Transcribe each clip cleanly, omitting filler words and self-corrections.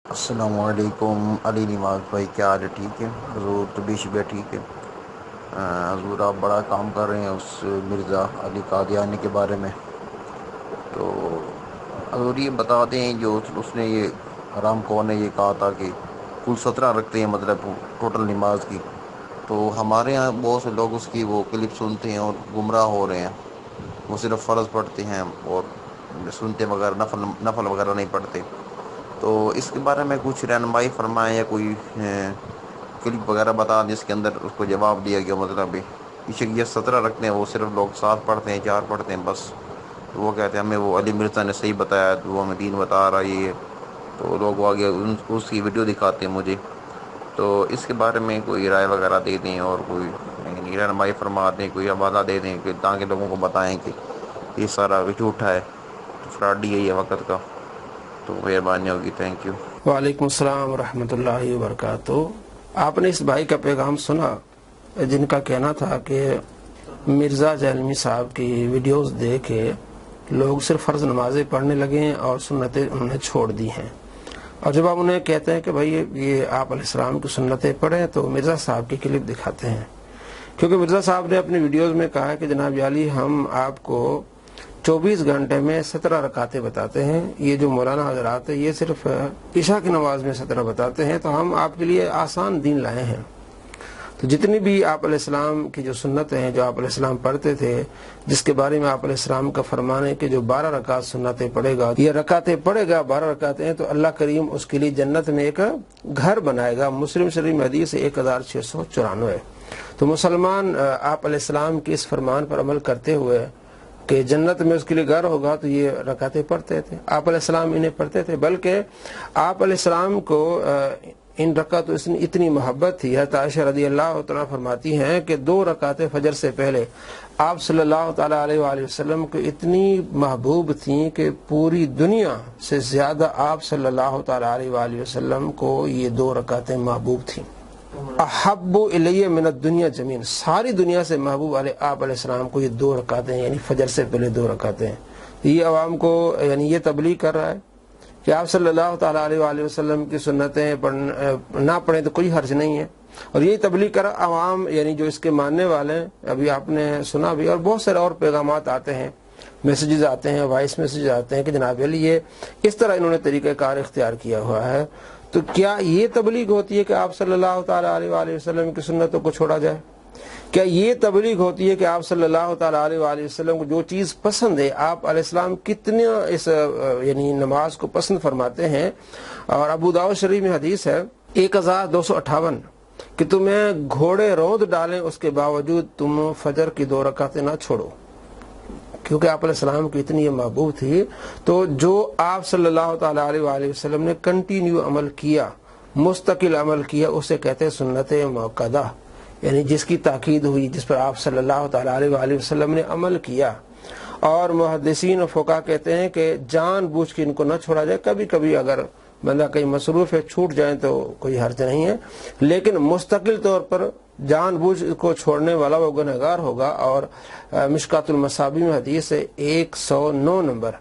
السلام علیکم علی نواز بھائی، کیا حال ہے؟ ٹھیک ہے حضور؟ طبی شبیہ ٹھیک ہے؟ حضور آپ بڑا کام کر رہے ہیں اس مرزا علی قادیانی کے بارے میں، تو حضور یہ بتا دیں جو اس نے یہ حرام خور نے یہ کہا تھا کہ کل 17 رکھتے ہیں مطلب ٹوٹل نماز کی، تو ہمارے یہاں بہت سے لوگ اس کی وہ کلپ سنتے ہیں اور گمراہ ہو رہے ہیں، وہ صرف فرض پڑھتے ہیں اور سنتے وغیرہ نفل وغیرہ نہیں پڑھتے، تو اس کے بارے میں کچھ رہنمائی فرمائیں یا کوئی کلپ وغیرہ بتا دیں جس کے اندر اس کو جواب دیا گیا، مطلب یہ 17 رکھتے ہیں وہ صرف لوگ 7 پڑھتے ہیں 4 پڑھتے ہیں بس، تو وہ کہتے ہیں ہمیں وہ علی مرزا نے صحیح بتایا، تو وہ ہمیں دین بتا رہا یہ، تو لوگ آگے اس کی ویڈیو دکھاتے ہیں مجھے، تو اس کے بارے میں کوئی رائے وغیرہ دے دیں اور کوئی رہنمائی فرما دیں، کوئی حوالہ دے دیں کہ تاکہ لوگوں کو بتائیں کہ یہ سارا جھوٹا ہے، فراڈ ہی ہے یہ وقت کا، تو مہربانی ہوگی، تھینک یو۔ وعلیکم السلام ورحمۃ اللہ وبرکاتہ۔ آپ نے اس بھائی کا پیغام سنا جن کا کہنا تھا کہ مرزا جہلمی صاحب کی ویڈیوز دیکھ کے لوگ صرف فرض نمازیں پڑھنے لگے ہیں اور سنتیں انہوں نے چھوڑ دی ہیں، اور جب آپ انہیں کہتے ہیں کہ بھائی یہ آپ علیہ السلام کی سنتیں پڑھیں تو مرزا صاحب کی کلپ دکھاتے ہیں، کیونکہ مرزا صاحب نے اپنی ویڈیوز میں کہا کہ جناب علی ہم آپ کو 24 گھنٹے میں 17 رکعتیں بتاتے ہیں، یہ جو مولانا حضرات ہیں یہ صرف عشاء کی نماز میں 17 بتاتے ہیں، تو ہم آپ کے لیے آسان دین لائے ہیں۔ تو جتنی بھی آپ علیہ السلام کی جو سنتیں ہیں جو آپ علیہ السلام پڑھتے تھے، جس کے بارے میں آپ علیہ السلام کا فرمان ہے کہ جو 12 رکعت سنتیں پڑھے گا، یہ رکعتیں پڑھے گا 12 رکعتیں، تو اللہ کریم اس کے لیے جنت میں ایک گھر بنائے گا۔ مسلم شریف میں حدیث 1694۔ تو مسلمان آپ علیہ السلام کے اس فرمان پر عمل کرتے ہوئے کہ جنت میں اس کے لیے گھر ہوگا تو یہ رکعتیں پڑھتے تھے، آپ علیہ السلام انہیں پڑھتے تھے، بلکہ آپ علیہ السلام کو ان رکعتوں سے اتنی محبت تھی، حضرت عائشہ رضی اللہ تعالیٰ فرماتی ہیں کہ 2 رکعتیں فجر سے پہلے آپ صلی اللہ تعالیٰ علیہ وآلہ وسلم کو اتنی محبوب تھیں کہ پوری دنیا سے زیادہ آپ صلی اللہ تعالیٰ علیہ وآلہ وسلم کو یہ 2 رکعتیں محبوب تھیں۔ احب الیہ من الدنیا جميعا، ساری دنیا سے محبوب آپ علیہ السلام کو یہ 2 رکعتیں، یعنی فجر سے پہلے 2 رکعتیں، یہ عوام کو یعنی یہ تبلیغ کر رہا ہے کہ آپ صلی اللہ تعالیٰ علیہ وآلہ وسلم کی سنتیں نہ پڑھیں تو کوئی حرج نہیں ہے، اور یہی تبلیغ کر عوام یعنی جو اس کے ماننے والے ہیں، ابھی آپ نے سنا بھی، اور بہت سارے اور پیغامات آتے ہیں، میسیجز آتے ہیں، وائس میسیج آتے ہیں کہ جناب علی یہ اس طرح انہوں نے طریقہ کار اختیار کیا ہوا ہے، تو کیا یہ تبلیغ ہوتی ہے کہ آپ صلی اللہ تعالیٰ علیہ وآلہ وسلم کی سنتوں کو چھوڑا جائے؟ کیا یہ تبلیغ ہوتی ہے کہ آپ صلی اللہ تعالیٰ علیہ وآلہ وسلم کو جو چیز پسند ہے، آپ علیہ السلام کتنے اس یعنی نماز کو پسند فرماتے ہیں، اور ابو داؤد شریف میں حدیث ہے 1258 کہ تمہیں گھوڑے روند ڈالیں اس کے باوجود تم فجر کی 2 رکعتیں نہ چھوڑو، کیونکہ آپ علیہ السلام کی اتنی یہ محبوب تھی، تو جو آپ صلی اللہ تعالیٰ علیہ وآلہ وسلم نے کنٹینیو عمل کیا، مستقل عمل کیا، اسے کہتے ہیں سنت موقدہ، یعنی جس کی تاکید ہوئی، جس پر آپ صلی اللہ تعالیٰ علیہ وآلہ وسلم نے عمل کیا، اور محدثین و فقہا کہتے ہیں کہ جان بوجھ کے ان کو نہ چھوڑا جائے، کبھی کبھی اگر بندہ کہیں مصروف ہے چھوٹ جائیں تو کوئی حرج نہیں ہے، لیکن مستقل طور پر جان بوجھ کو چھوڑنے والا وہ گنہگار ہوگا۔ اور مشکات المصابیح میں حدیث ہے 109 نمبر،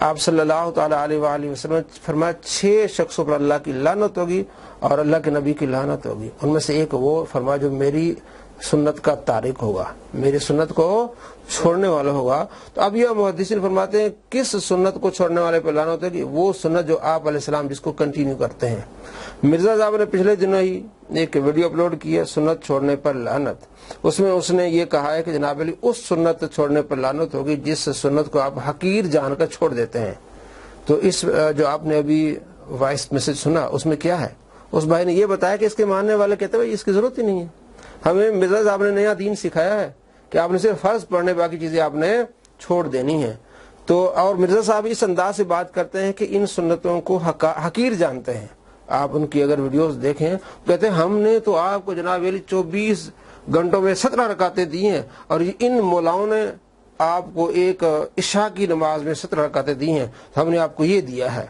آپ صلی اللہ تعالیٰ علیہ وآلہ وسلم فرمایا 6 شخصوں پر اللہ کی لعنت ہوگی اور اللہ کے نبی کی لعنت ہوگی، ان میں سے ایک وہ فرمایا جو میری سنت کا تارک ہوگا، میری سنت کو چھوڑنے والا ہوگا۔ تو اب یہ محدثین فرماتے ہیں کس سنت کو چھوڑنے والے پر لعنت ہوگی؟ وہ سنت جو آپ علیہ السلام جس کو کنٹینیو کرتے ہیں۔ مرزا صاحب نے پچھلے دنوں ہی ایک ویڈیو اپلوڈ کی ہے سنت چھوڑنے پر لعنت، اس میں اس نے یہ کہا ہے کہ جناب علی اس سنت چھوڑنے پر لعنت ہوگی جس سنت کو آپ حقیر جان کر چھوڑ دیتے ہیں۔ تو اس جو آپ نے ابھی وائس میسج سنا اس میں کیا ہے؟ اس بھائی نے یہ بتایا کہ اس کے ماننے والے کہتے ہیں اس کی ضرورت ہی نہیں ہے، ہمیں مرزا صاحب نے نیا دین سکھایا ہے کہ آپ نے صرف فرض پڑھنے باقی چیزیں آپ نے چھوڑ دینی ہیں۔ تو اور مرزا صاحب اس انداز سے بات کرتے ہیں کہ ان سنتوں کو حقیر جانتے ہیں، آپ ان کی اگر ویڈیوز دیکھیں کہتے ہیں ہم نے تو آپ کو جناب علی 24 گھنٹوں میں 17 رکعتیں دی ہیں، اور ان مولاؤں نے آپ کو ایک عشاء کی نماز میں 17 رکعتیں دی ہیں، تو ہم نے آپ کو یہ دیا ہے،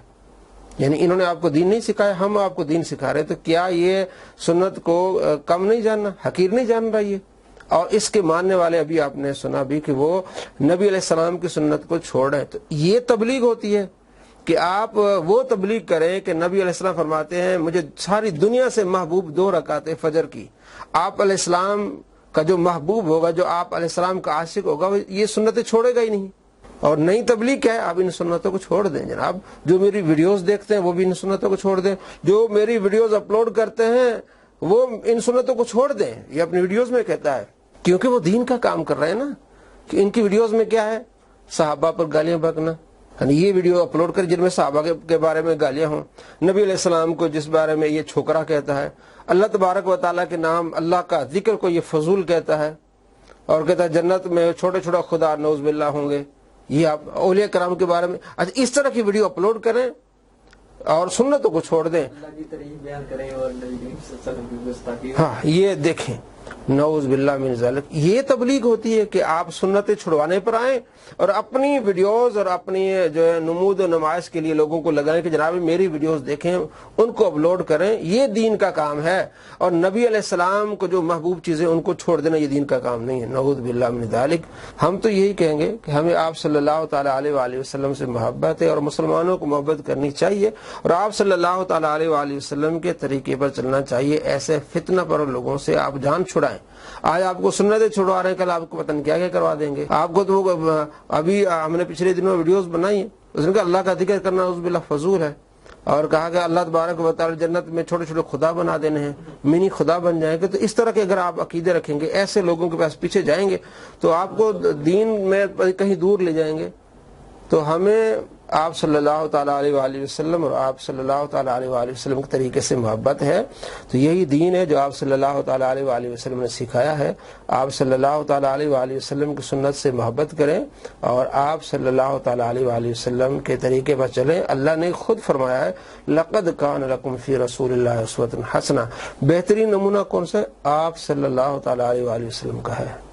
یعنی انہوں نے آپ کو دین نہیں سکھایا، ہم آپ کو دین سکھا رہے ہیں۔ تو کیا یہ سنت کو کم نہیں جاننا، حقیر نہیں جان رہا یہ؟ اور اس کے ماننے والے ابھی آپ نے سنا بھی کہ وہ نبی علیہ السلام کی سنت کو چھوڑ رہے ہیں، تو یہ تبلیغ ہوتی ہے کہ آپ وہ تبلیغ کریں کہ نبی علیہ السلام فرماتے ہیں مجھے ساری دنیا سے محبوب 2 رکعتیں فجر کی. آپ علیہ السلام کا جو محبوب ہوگا، جو آپ علیہ السلام کا عاشق ہوگا، وہ یہ سنتیں چھوڑے گا ہی نہیں. اور نئی تبلیغ کیا ہے؟ آپ ان سنتوں کو چھوڑ دیں جناب. جو میری ویڈیوز دیکھتے ہیں وہ بھی ان سنتوں کو چھوڑ دیں. جو میری ویڈیوز اپلوڈ کرتے ہیں وہ ان سنتوں کو چھوڑ دیں. یہ اپنی ویڈیوز میں کہتا ہے، کیونکہ وہ دین کا کام کر رہے ہیں نا. کہ ان کی ویڈیوز میں کیا ہے؟ صحابہ پر گالیاں بکنا. یعنی یہ ویڈیو اپلوڈ کر جن میں صحابہ کے بارے میں گالیاں ہوں، نبی علیہ السلام کو جس بارے میں یہ چھوکرا کہتا ہے، اللہ تبارک و تعالیٰ کے نام، اللہ کا ذکر کو یہ فضول کہتا ہے، اور کہتا ہے جنت میں چھوٹے چھوٹے خدا نعوذ باللہ ہوں گے. یہ آپ اولیاء کرام کے بارے میں اچھا اس طرح کی ویڈیو اپلوڈ کریں اور سنتوں کو چھوڑ دیں. ہاں یہ دیکھیں، نعوذ باللہ من ذالک. یہ تبلیغ ہوتی ہے کہ آپ سنتیں چھڑوانے پر آئیں اور اپنی ویڈیوز اور اپنی جو ہے نمود و نمائش کے لیے لوگوں کو لگائیں کہ جناب میری ویڈیوز دیکھیں، ان کو اپلوڈ کریں. یہ دین کا کام ہے. اور نبی علیہ السلام کو جو محبوب چیزیں ان کو چھوڑ دینا یہ دین کا کام نہیں ہے. نعوذ باللہ من ذالک. ہم تو یہی کہیں گے کہ ہمیں آپ صلی اللہ تعالیٰ علیہ وآلہ وسلم سے محبت ہے اور مسلمانوں کو محبت کرنی چاہیے اور آپ صلی اللہ تعالیٰ علیہ وآلہ وسلم کے طریقے پر چلنا چاہیے. ایسے فتنہ پر لوگوں سے آپ جان چھڑائیں. آج آپ کو سنتیں چھڑوا رہے ہیں، کل آپ کو پتہ نہیں کیا کیا کروا دیں گے. آپ کو تو ابھی ہم نے پچھلے دنوں ویڈیوز بنائی ہیں، اس نے کہا اللہ کا ذکر کرنا عزب اللہ فضول ہے، اور کہا کہ اللہ تبارک و تعالی جنت میں چھوٹے چھوٹے خدا بنا دینے ہیں، منی خدا بن جائیں گے. تو اس طرح کے اگر آپ عقیدے رکھیں گے، ایسے لوگوں کے پاس پیچھے جائیں گے تو آپ کو دین میں کہیں دور لے جائیں گے. تو ہمیں آپ صلی اللہ تعالیٰ علیہ وآلہ وسلم اور آپ صلی اللہ تعالیٰ علیہ وآلہ وسلم کے طریقے سے محبت ہے. تو یہی دین ہے جو آپ صلی اللہ تعالیٰ علیہ وآلہ وسلم نے سکھایا ہے. آپ صلی اللہ تعالیٰ علیہ وآلہ وسلم کی سنت سے محبت کریں اور آپ صلی اللہ تعالیٰ علیہ وآلہ وسلم کے طریقے پر چلیں. اللہ نے خود فرمایا ہے لقد کان لکم فی رسول اللہ اسوۃ حسنہ. بہترین نمونہ کون سا ہے؟ آپ صلی اللہ تعالیٰ علیہ وآلہ وسلم کا ہے.